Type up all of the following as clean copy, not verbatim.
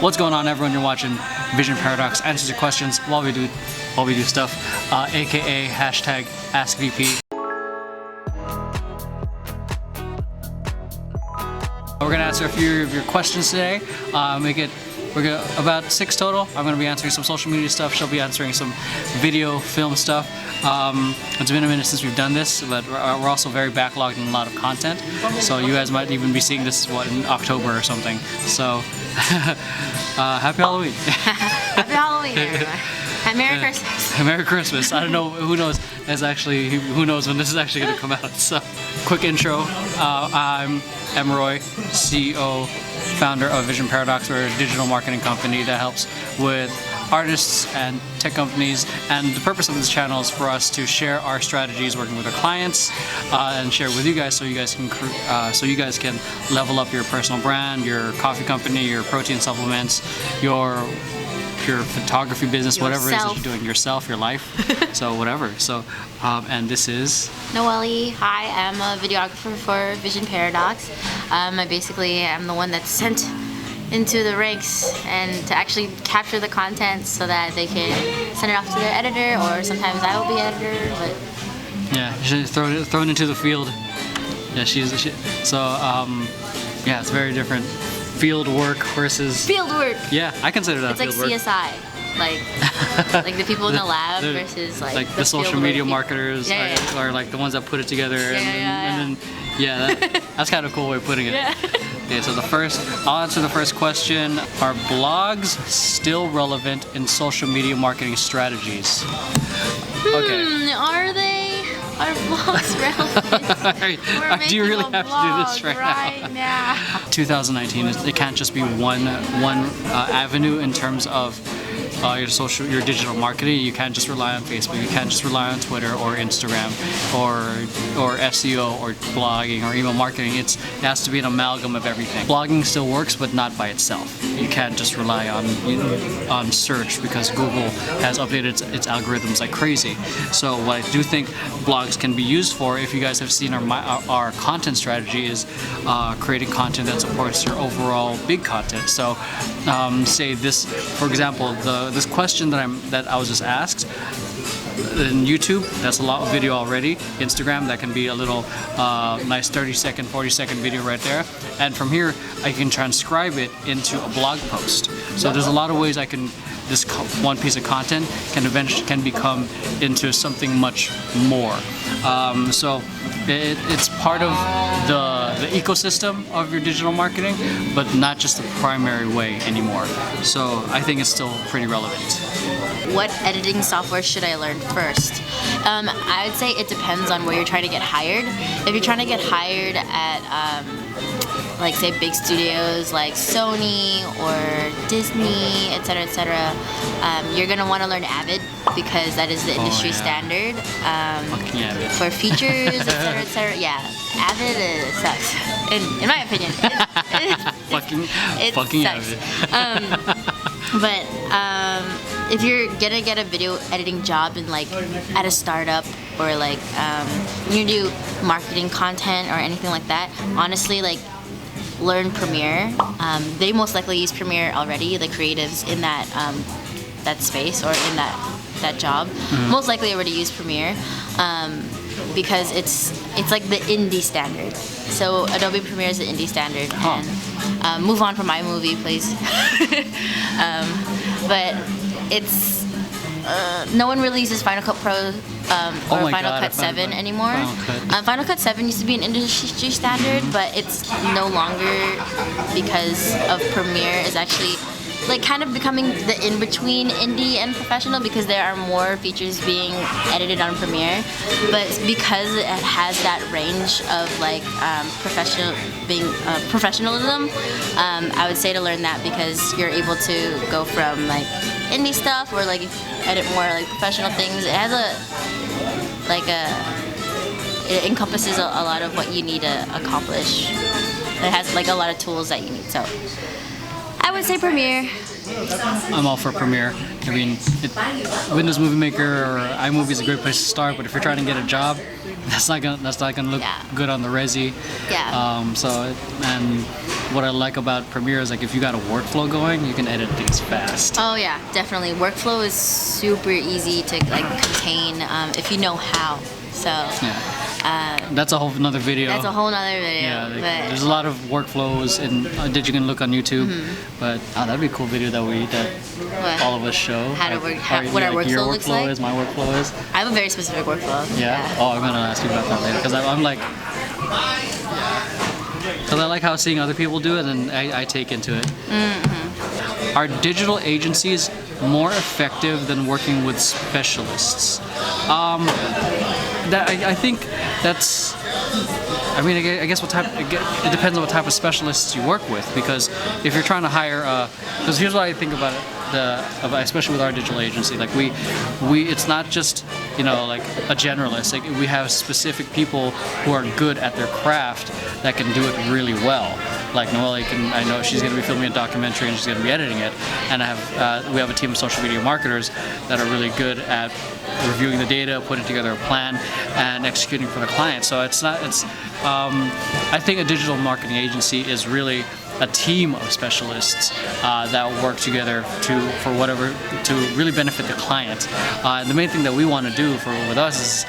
What's going on, everyone? You're watching Vision Paradox answers your questions while we do stuff, aka hashtag AskVP. We're gonna answer a few of your questions today. We're gonna about 6 total. I'm gonna be answering some social media stuff. She'll be answering some video, film stuff. It's been a minute since we've done this, but we're also very backlogged in a lot of content. So you guys might even be seeing this in October or something. So happy Halloween. Happy Halloween, everyone. And Merry Christmas. Merry Christmas. I don't know. Who knows? Who knows when this is actually gonna come out? So, quick intro. I'm Emeroy, CEO, founder of Vision Paradox. We're a digital marketing company that helps with artists and tech companies, and the purpose of this channel is for us to share our strategies working with our clients and share with you guys so you guys can level up your personal brand, your coffee company, your protein supplements, your photography business, whatever it is that you're doing, yourself, your life, so whatever. So and this is Noelle. Hi, I'm a videographer for Vision Paradox. I basically am the one that's sent into the ranks and to actually capture the content so that they can send it off to their editor, or sometimes I will be editor. But yeah, she's thrown into the field. Yeah, yeah, it's very different. Field work versus field work. Yeah, I consider that field work. It's like CSI, like the people in the lab versus like the social media marketers, or like the ones that put it together, and then that's kind of a cool way of putting it. Yeah. Okay, so I'll answer the first question. Are blogs still relevant in social media marketing strategies? Okay. Are they? Are vlogs relevant? Do you really have to do this right now? 2019, it can't just be one avenue in terms of your digital marketing. You can't just rely on Facebook. You can't just rely on Twitter or Instagram or SEO or blogging or email marketing. It has to be an amalgam of everything. Blogging still works, but not by itself. You can't just rely on search, because Google has updated its algorithms like crazy. So what I do think blogs can be used for, if you guys have seen our content strategy, is creating content that supports your overall big content. So say this, for example, this question that I was just asked. In YouTube, that's a lot of video already. Instagram, that can be a little nice 30-second, 40-second video right there. And from here, I can transcribe it into a blog post. So there's a lot of ways this one piece of content can become into something much more. So it's part of the ecosystem of your digital marketing, but not just the primary way anymore. So I think it's still pretty relevant. What editing software should I learn first? I would say it depends on where you're trying to get hired. If you're trying to get hired at like say big studios like Sony or Disney, etc., you're gonna want to learn Avid, because that is the industry standard for features, etc. Yeah, Avid sucks, in my opinion. It fucking sucks. Avid. But if you're gonna get a video editing job at a startup, or like you do marketing content or anything like that, honestly, learn Premiere. They most likely use Premiere already. The creatives in that space or in that job most likely already use Premiere, because it's like the indie standard. So Adobe Premiere is the indie standard, and move on from iMovie, please. But it's no one really uses Final Cut Pro or Final Cut 7 anymore. Final Cut 7 used to be an industry standard, but it's no longer, because of Premiere is actually kind of becoming the in-between indie and professional, because there are more features being edited on Premiere. But because it has that range of professionalism, I would say to learn that, because you're able to go from indie stuff, or edit more professional things. It has it encompasses a lot of what you need to accomplish. It has a lot of tools that you need. So I would say Premiere. I'm all for Premiere. I mean, Windows Movie Maker or iMovie is a great place to start, but if you're trying to get a job, that's not gonna look good on the resi. Yeah. And what I like about Premiere is like if you got a workflow going, you can edit things fast. Oh yeah, definitely. Workflow is super easy to like contain if you know how. So that's a whole another video. That's a whole nother video. Yeah, there's a lot of workflows that you can look on YouTube. But that'd be a cool video that all of us show. How to work, what our like workflow your looks workflow like. is, my workflow is. I have a very specific workflow. Yeah. Oh, I'm gonna ask you about that later because I'm like. Because I like how seeing other people do it and I take into it. Are digital agencies more effective than working with specialists? I think that's. I mean, I guess what type. It depends on what type of specialists you work with. Because if you're trying to hire, because here's what I think about it. Especially with our digital agency, like we, it's not just like a generalist. Like we have specific people who are good at their craft that can do it really well. Like Noelle I know she's going to be filming a documentary and she's going to be editing it. And we have a team of social media marketers that are really good at reviewing the data, putting together a plan, and executing for the client. So I think a digital marketing agency is really a team of specialists that work together to really benefit the client. And the main thing that we want to do with us is,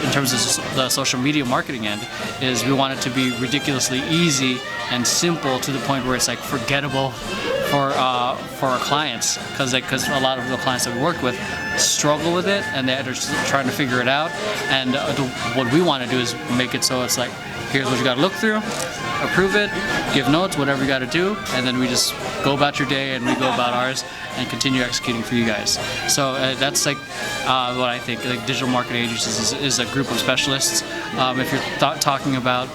in terms of the social media marketing end, is we want it to be ridiculously easy and simple to the point where it's like forgettable for our clients, because a lot of the clients that we work with struggle with it and they're just trying to figure it out. And what we want to do is make it so it's like, here's what you got to look through, approve it, give notes, whatever you got to do, and then we just go about your day and we go about ours and continue executing for you guys. So that's like what I think. Like digital marketing agencies is a group of specialists. If you're talking about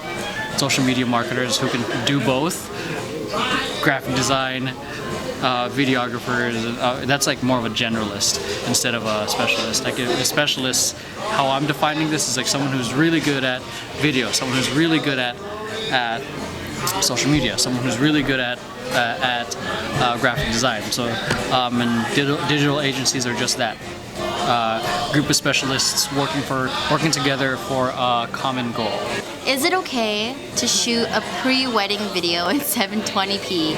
social media marketers who can do both, graphic design, videographers, that's like more of a generalist instead of a specialist. Like a specialist, how I'm defining this is like someone who's really good at video, someone who's really good at social media, someone who's really good at graphic design. So and digital agencies are just that. Group of specialists working together for a common goal. Is it okay to shoot a pre-wedding video in 720p?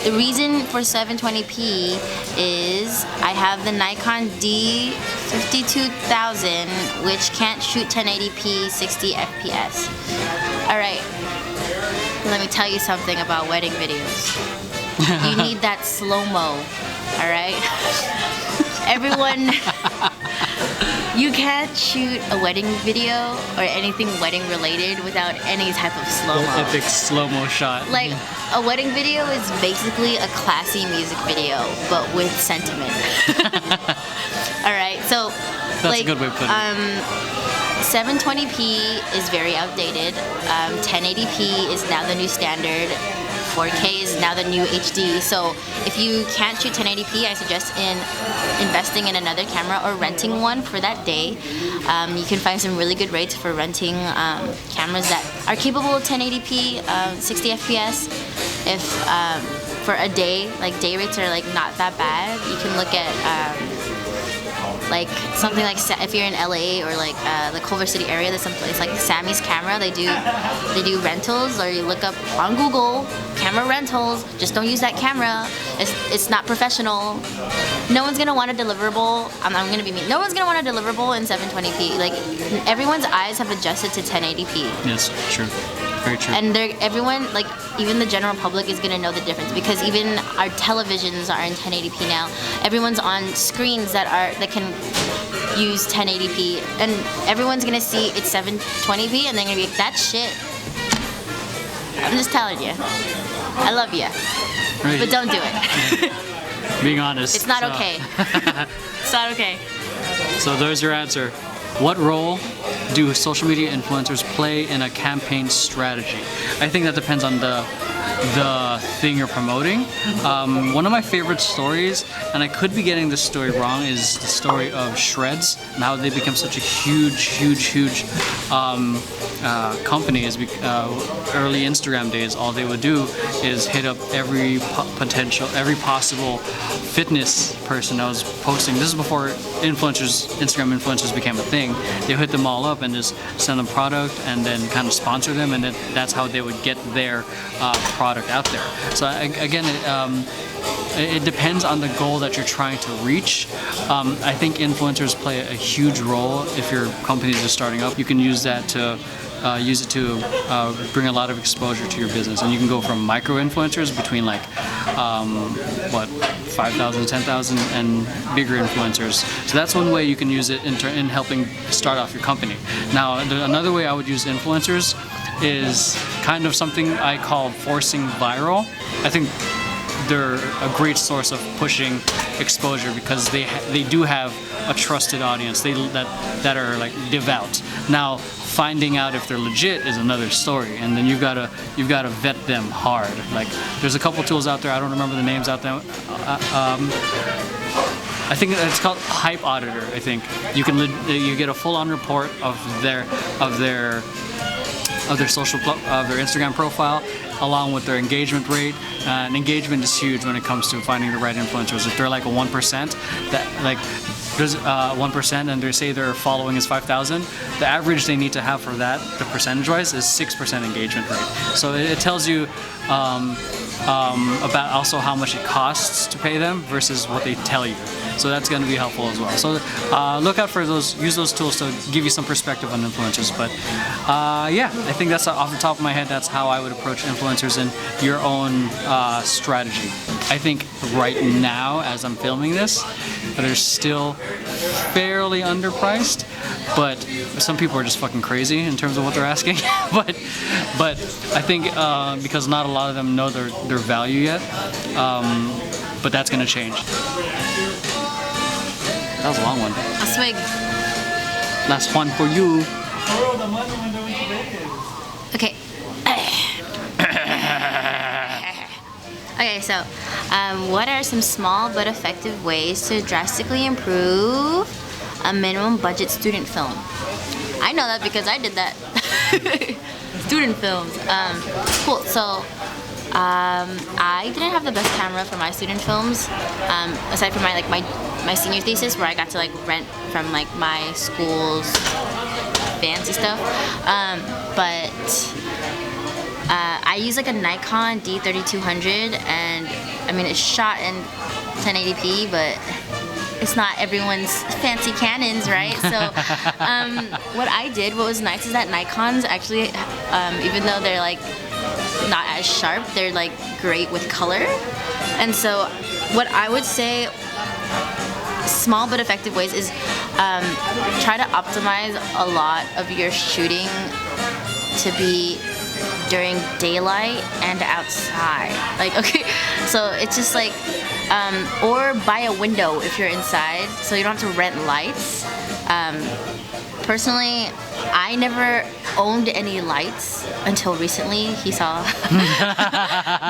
The reason for 720p is I have the Nikon D52000, which can't shoot 1080p 60 FPS. Alright, let me tell you something about wedding videos. You need that slow-mo, alright? Everyone, you can't shoot a wedding video or anything wedding related without any type of slow-mo. Epic slow-mo shot. Like, a wedding video is basically a classy music video, but with sentiment. Alright, so, that's a good way of putting it. 720p is very outdated. 1080p is now the new standard. 4K is now the new HD. So if you can't shoot 1080p, I suggest investing in another camera or renting one for that day. You can find some really good rates for renting cameras that are capable of 1080p, 60 FPS. If for a day, like day rates are like not that bad. You can look at like something like if you're in LA or like the Culver City area, there's some place like Sammy's Camera. They do rentals, or you look up on Google camera rentals. Just don't use that camera. It's not professional. No one's gonna want a deliverable. I'm gonna be mean. No one's gonna want a deliverable in 720p. Like everyone's eyes have adjusted to 1080p. Yes, true. Very true. And everyone, like even the general public, is gonna know the difference, because even our televisions are in 1080p now. Everyone's on screens that can use 1080p, and everyone's gonna see it's 720p, and they're gonna be like, "That's shit." I'm just telling you. I love you, right. But don't do it. Being honest. It's not okay. It's not okay. So there's your answer. What role do social media influencers play in a campaign strategy? I think that depends on the thing you're promoting. One of my favorite stories, and I could be getting this story wrong, is the story of Shreds and how they become such a huge company. Early Instagram days, all they would do is hit up every possible fitness person that was posting. This is before Instagram influencers became a thing. They hit them all up up and just send them product and then kind of sponsor them, and then that's how they would get their product out there. So again, it depends on the goal that you're trying to reach. I think influencers play a huge role if your company is just starting up. You can use that to bring a lot of exposure to your business, and you can go from micro influencers between like 5,000, 10,000, and bigger influencers. So that's one way you can use it in helping start off your company. Now, another way I would use influencers is kind of something I call forcing viral. I think they're a great source of pushing exposure because they do have a trusted audience that are like devout. Now, finding out if they're legit is another story, and then you've got to vet them hard. Like, there's a couple tools out there. I don't remember the names out there. I think it's called Hype Auditor. I think you get a full-on report of their Instagram profile, along with their engagement rate. And engagement is huge when it comes to finding the right influencers. If they're like a 1%, there's 1%, and they say their following is 5,000. The average they need to have for that, the percentage-wise, is 6% engagement rate. So it tells you about also how much it costs to pay them versus what they tell you. So that's going to be helpful as well. So look out for those, use those tools to give you some perspective on influencers. But yeah, I think that's off the top of my head, that's how I would approach influencers in your own strategy. I think right now, as I'm filming this, they're still fairly underpriced, but some people are just fucking crazy in terms of what they're asking. but I think because not a lot of them know their value yet, but that's going to change. That was a long one. A swig. Last one for you. Okay. Okay, so what are some small but effective ways to drastically improve a minimum budget student film? I know that because I did that. Student films. Cool. So I didn't have the best camera for my student films, aside from my senior thesis, where I got to like rent from like my school's fancy stuff. But I use like a Nikon D3200, and I mean it's shot in 1080p, but it's not everyone's fancy Canons, right? So what I did, what was nice is that Nikons actually, even though they're like not as sharp, they're like great with color. And so what I would say, small but effective ways, is try to optimize a lot of your shooting to be during daylight and outside. Like, okay, so it's just like, or buy a window if you're inside, so you don't have to rent lights. Personally, I never owned any lights until recently. He saw,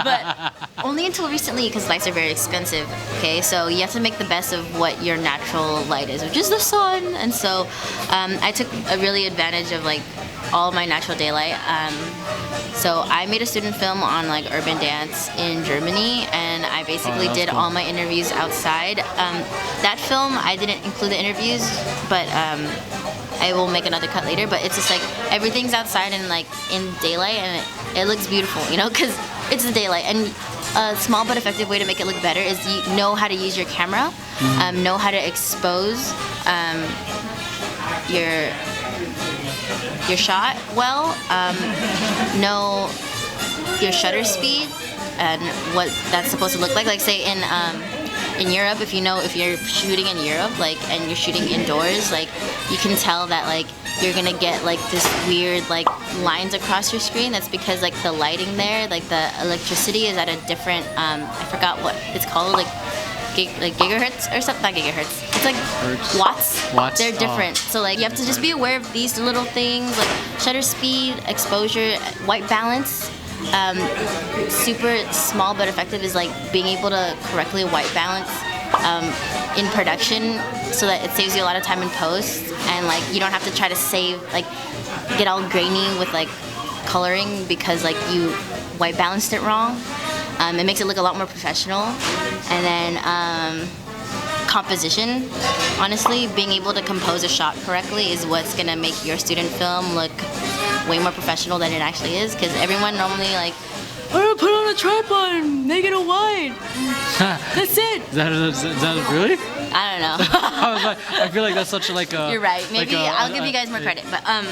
but only until recently, because lights are very expensive. Okay, so you have to make the best of what your natural light is, which is the sun. And so I took a really advantage of like all my natural daylight. So I made a student film on like urban dance in Germany, and I basically did all my interviews outside. That film, I didn't include the interviews, but I will make another cut later. But it's just like everything's outside and like in daylight, and it looks beautiful, you know, because it's the daylight. And a small but effective way to make it look better is you know how to use your camera, know how to expose your shot well, know your shutter speed and what that's supposed to look like. Like say in Europe, if you're shooting in Europe, like, and you're shooting indoors, like, you can tell that like you're gonna get like this weird like lines across your screen. That's because like the lighting there, like the electricity is at a different I forgot what it's called, like gigahertz or something. Not gigahertz, it's like Hertz. Watts. They're different. So like you have to just be aware of these little things, like shutter speed, exposure, white balance. Super small but effective is like being able to correctly white balance in production, so that it saves you a lot of time in post, and like you don't have to try to save, like, get all grainy with like coloring because like you white balanced it wrong. It makes it look a lot more professional. And then composition, honestly, being able to compose a shot correctly is what's gonna make your student film look way more professional than it actually is. Because everyone normally like, oh, put it on a tripod and make it a wide. That's it. Is that really? I don't know. I was like, I feel like that's such a like a. You're right. Maybe I'll give you guys more credit, but I'm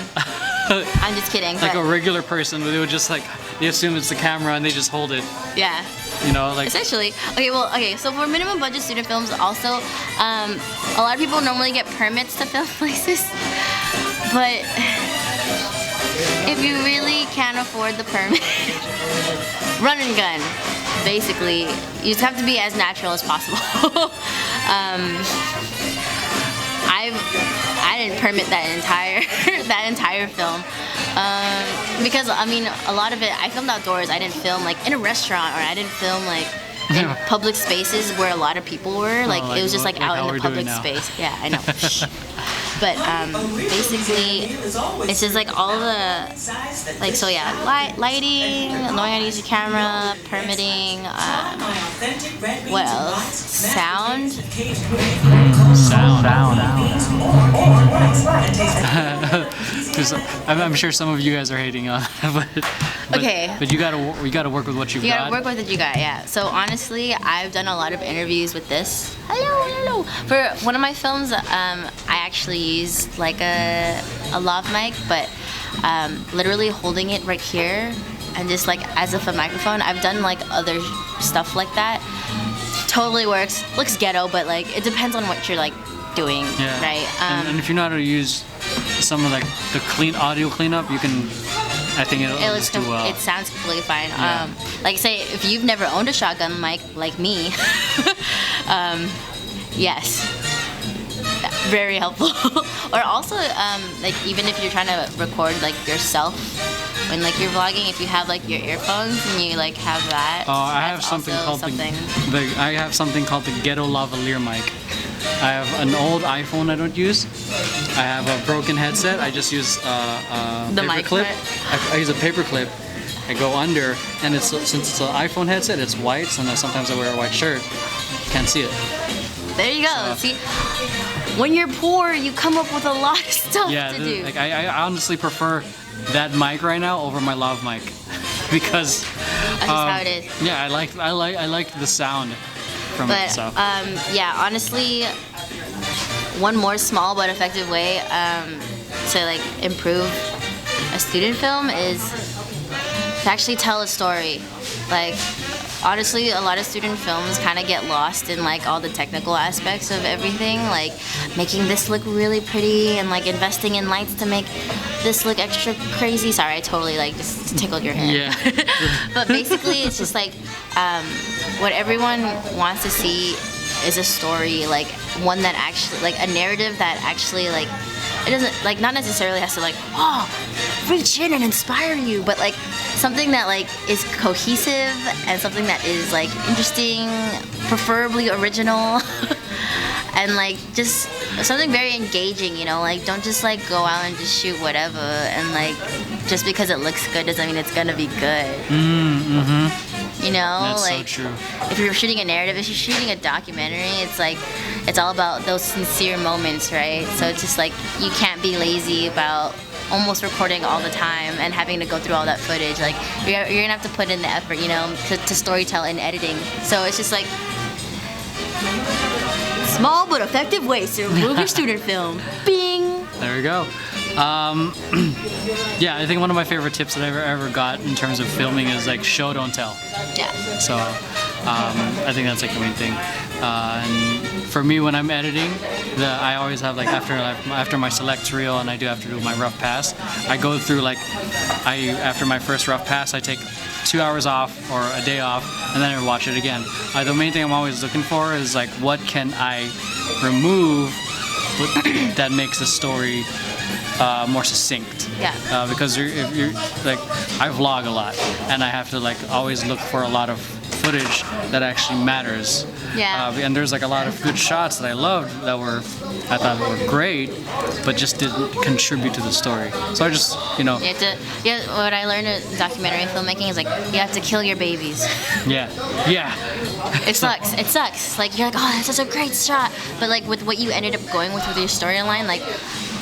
just kidding. Like but, a regular person, they would just like they assume it's the camera and they just hold it. yeah. You know, like Essentially. Okay, so for minimum budget student films also, a lot of people normally get permits to film places, but if you really can't afford the permit, run and gun. Basically, you just have to be as natural as possible. I didn't permit that entire film because I mean a lot of it I filmed outdoors. I didn't film like in a restaurant, or I didn't film like in public spaces where a lot of people were. Like, it was just like out in the public space. Yeah, I know. But basically, it's just like all the like, so yeah, lighting, knowing how to use your camera, permitting, what else? Sound. Because I'm sure some of you guys are hating on it, but you gotta work with what you've got. You gotta work with what you got, yeah. So honestly, I've done a lot of interviews with this. Hello. For one of my films, I actually used like a lav mic, but literally holding it right here and just like as if a microphone. I've done like other stuff like that. Totally works. Looks ghetto, but like it depends on what you're like doing, right? And if you know how to use some of like the audio cleanup, you can. I think it'll just do well. It sounds completely fine. Yeah. Like say, if you've never owned a shotgun mic like me, yes, very helpful. Or also, like even if you're trying to record like yourself when like you're vlogging, if you have like your earphones and you like have that. Oh, I have something called I have something called the ghetto lavalier mic. I have an old iPhone I don't use. I have a broken headset. I just use a paper clip. I use a paper clip. I go under, and since it's an iPhone headset, it's white, so sometimes I wear a white shirt. You can't see it. There you go. See, when you're poor, you come up with a lot of stuff to do. Like I honestly prefer that mic right now over my lav mic because that's just how it is. Yeah, I like the sound from it. So. Yeah, honestly, one more small but effective way to like improve a student film is to actually tell a story. Like, honestly, a lot of student films kind of get lost in like all the technical aspects of everything, like making this look really pretty and like investing in lights to make this look extra crazy. Sorry, I totally like just tickled your hand. Yeah. But basically, it's just like what everyone wants to see is a story, like one that actually, like a narrative that actually like, it doesn't like not necessarily has to like reach in and inspire you, but like something that like is cohesive and something that is like interesting, preferably original, and like just something very engaging, you know, like don't just like go out and just shoot whatever, and like just because it looks good doesn't mean it's gonna be good. You know, that's like so true. If you're shooting a narrative, if you're shooting a documentary, it's like it's all about those sincere moments, right? So it's just like you can't be lazy about almost recording all the time and having to go through all that footage. Like you're gonna have to put in the effort, you know, to storytell and editing. So it's just like small but effective ways to improve your student film. Bing. There we go. Yeah, I think one of my favorite tips that I ever got in terms of filming is like show, don't tell. Yeah. So I think that's like the main thing. And for me, when I'm editing, I always have like after my select reel and I do have to do my rough pass, I go through like after my first rough pass, I take 2 hours off or a day off, and then I watch it again. The main thing I'm always looking for is like what can I remove that makes the story more succinct. Yeah. Because if you're like, I vlog a lot, and I have to like always look for a lot of footage that actually matters. Yeah. And there's like a lot of good shots that I loved that I thought were great, but just didn't contribute to the story. So I just, You have to, what I learned in documentary filmmaking is like you have to kill your babies. yeah. It sucks. It sucks. Like you're like, oh, that's such a great shot, but like with what you ended up going with your storyline, like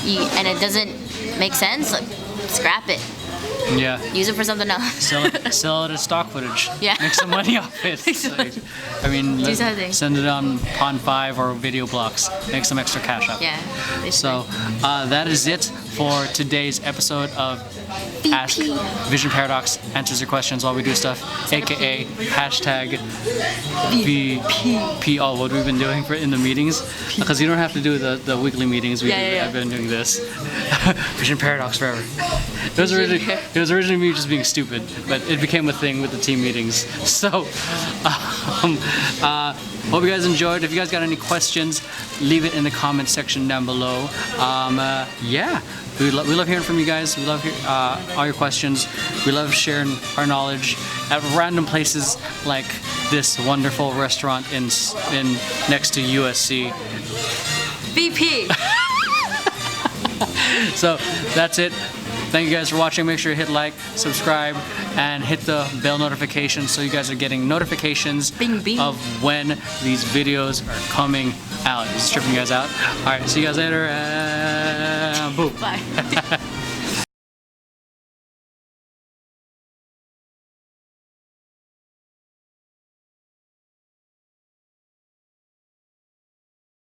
and it doesn't make sense. Like, scrap it. Yeah. Use it for something else. Sell it as stock footage. Yeah. Make some money off it. Like, I mean, Do something. send it on Pond 5 or Video Blocks. Make some extra cash off. Yeah. Basically. So that is it for today's episode of Ask Vision Paradox Answers Your Questions While We Do Stuff, aka hashtag VP. Oh, what we've been doing in the meetings, because you don't have to do the weekly meetings. I've been doing this. Vision Paradox forever. It was originally me just being stupid, but it became a thing with the team meetings. So, hope you guys enjoyed. If you guys got any questions, leave it in the comments section down below. Yeah. We love hearing from you guys. We love all your questions. We love sharing our knowledge at random places like this wonderful restaurant in next to USC. VP. So that's it. Thank you guys for watching. Make sure you hit like, subscribe, and hit the bell notification so you guys are getting notifications Bing, bing. of when these videos are coming out. Just tripping you guys out. All right, see you guys later. Boom. Bye.